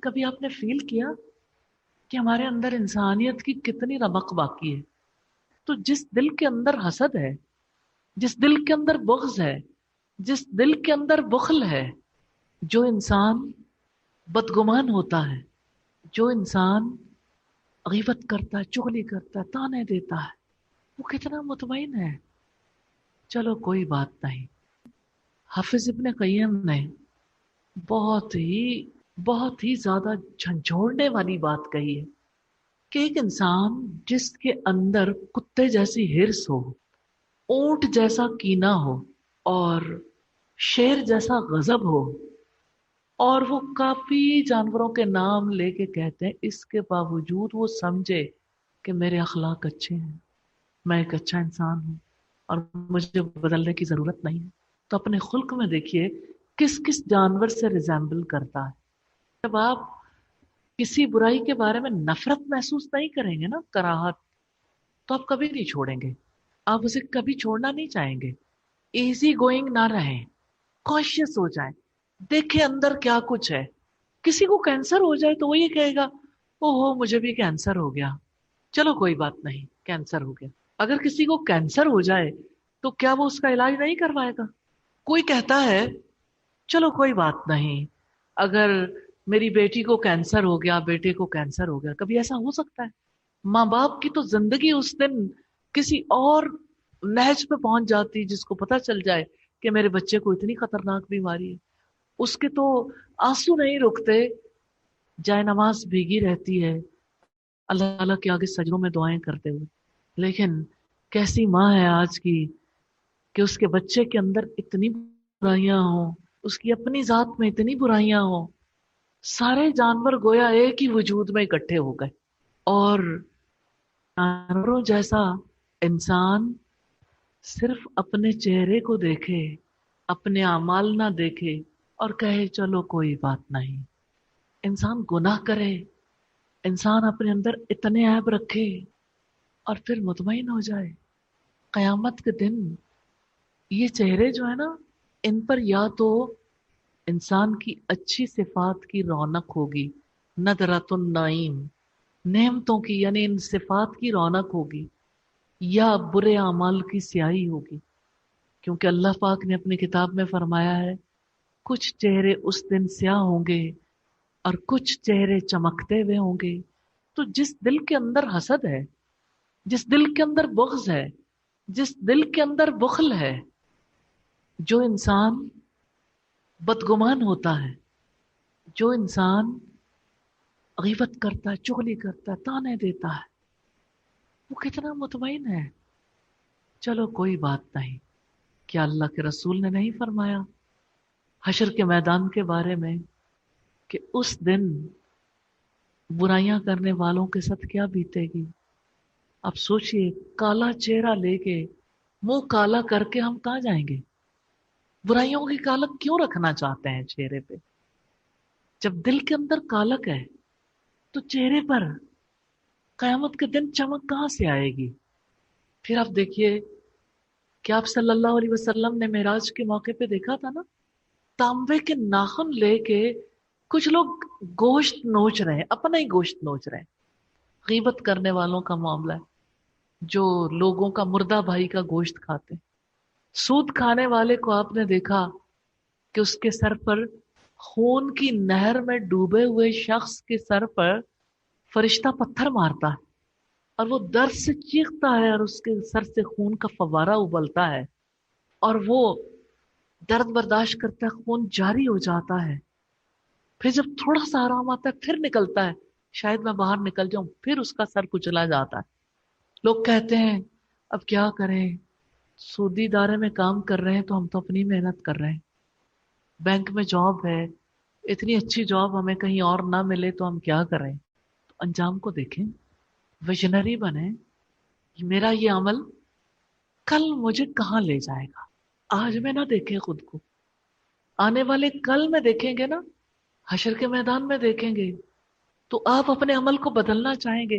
کبھی آپ نے فیل کیا کہ ہمارے اندر انسانیت کی کتنی رمق باقی ہے؟ تو جس دل کے اندر حسد ہے، جس دل کے اندر بغض ہے، جس دل کے اندر بخل ہے، جو انسان بدگمان ہوتا ہے، جو انسان غیبت کرتا ہے، چغلی کرتا ہے، تانے دیتا ہے، وہ کتنا مطمئن ہے؟ چلو کوئی بات نہیں. حافظ ابن قیم نے بہت ہی زیادہ جھنجھوڑنے والی بات کہی ہے کہ ایک انسان جس کے اندر کتے جیسی ہرس ہو، اونٹ جیسا کینہ ہو، اور شیر جیسا غضب ہو، اور وہ کافی جانوروں کے نام لے کے کہتے ہیں، اس کے باوجود وہ سمجھے کہ میرے اخلاق اچھے ہیں، میں ایک اچھا انسان ہوں اور مجھے بدلنے کی ضرورت نہیں ہے. تو اپنے خلق میں دیکھیے کس کس جانور سے ریزیمبل کرتا ہے. جب آپ کسی برائی کے بارے میں نفرت محسوس نہیں کریں گے نا، کراہت، تو آپ کبھی نہیں چھوڑیں گے، آپ اسے کبھی چھوڑنا نہیں چاہیں گے. ایزی گوئنگ نہ رہیں، کاشیس ہو جائیں، دیکھیں اندر کیا کچھ ہے. کسی کو کینسر ہو جائے تو وہ یہ کہے گا او ہو مجھے بھی کینسر ہو گیا، چلو کوئی بات نہیں کینسر ہو گیا. اگر کسی کو کینسر ہو جائے تو کیا وہ اس کا علاج نہیں کروائے گا؟ کوئی کہتا ہے چلو کوئی بات نہیں، اگر میری بیٹی کو کینسر ہو گیا، بیٹے کو کینسر ہو گیا، کبھی ایسا ہو سکتا ہے؟ ماں باپ کی تو زندگی اس دن کسی اور نہج پہ پہنچ جاتی جس کو پتہ چل جائے کہ میرے بچے کو اتنی خطرناک بیماری ہے. اس کے تو آنسو نہیں رکتے، جائے نماز بھیگی رہتی ہے اللہ تعالیٰ کے آگے سجدوں میں دعائیں کرتے ہوئے. لیکن کیسی ماں ہے آج کی کہ اس کے بچے کے اندر اتنی برائیاں ہوں، اس کی اپنی ذات میں اتنی برائیاں ہوں. سارے جانور گویا ایک ہی وجود میں اکٹھے ہو گئے، اور جانوروں جیسا انسان صرف اپنے چہرے کو دیکھے، اپنے اعمال نہ دیکھے اور کہے چلو کوئی بات نہیں. انسان گناہ کرے، انسان اپنے اندر اتنے عیب رکھے اور پھر مطمئن ہو جائے. قیامت کے دن یہ چہرے جو ہے نا، ان پر یا تو انسان کی اچھی صفات کی رونق ہوگی، ندرۃ النعیم، نعمتوں کی یعنی ان صفات کی رونق ہوگی، یا برے اعمال کی سیاہی ہوگی. کیونکہ اللہ پاک نے اپنی کتاب میں فرمایا ہے کچھ چہرے اس دن سیاہ ہوں گے اور کچھ چہرے چمکتے ہوئے ہوں گے. تو جس دل کے اندر حسد ہے، جس دل کے اندر بغض ہے، جس دل کے اندر بخل ہے، جو انسان بدگمان ہوتا ہے، جو انسان غیبت کرتا ہے، چغلی کرتا ہے، تانے دیتا ہے، وہ کتنا مطمئن ہے؟ چلو کوئی بات نہیں. کیا اللہ کے رسول نے نہیں فرمایا حشر کے میدان کے بارے میں کہ اس دن برائیاں کرنے والوں کے ساتھ کیا بیتے گی؟ اب سوچئے، کالا چہرہ لے کے، منہ کالا کر کے ہم کہاں جائیں گے؟ برائیوں کی کالک کیوں رکھنا چاہتے ہیں چہرے پہ؟ جب دل کے اندر کالک ہے تو چہرے پر قیامت کے دن چمک کہاں سے آئے گی؟ پھر آپ دیکھیے کہ آپ صلی اللہ علیہ وسلم نے معراج کے موقع پہ دیکھا تھا نا، تانبے کے ناخن لے کے کچھ لوگ گوشت نوچ رہے ہیں، اپنا ہی گوشت نوچ رہے ہیں. غیبت کرنے والوں کا معاملہ ہے جو لوگوں کا مردہ بھائی کا گوشت کھاتے ہیں. سود کھانے والے کو آپ نے دیکھا کہ اس کے سر پر خون کی نہر میں ڈوبے ہوئے شخص کے سر پر فرشتہ پتھر مارتا ہے اور وہ درد سے چیختا ہے اور اس کے سر سے خون کا فوارہ ابلتا ہے اور وہ درد برداشت کرتا ہے، خون جاری ہو جاتا ہے. پھر جب تھوڑا سا آرام آتا ہے پھر نکلتا ہے، شاید میں باہر نکل جاؤں، پھر اس کا سر کچلا جاتا ہے. لوگ کہتے ہیں اب کیا کریں، سودی ادارے میں کام کر رہے ہیں تو ہم تو اپنی محنت کر رہے ہیں، بینک میں جاب ہے، اتنی اچھی جاب ہمیں کہیں اور نہ ملے تو ہم کیا کریں؟ تو انجام کو دیکھیں، ویژنری بنیں. میرا یہ عمل کل مجھے کہاں لے جائے گا؟ آج میں نہ دیکھیں خود کو، آنے والے کل میں دیکھیں گے نا، حشر کے میدان میں دیکھیں گے. تو آپ اپنے عمل کو بدلنا چاہیں گے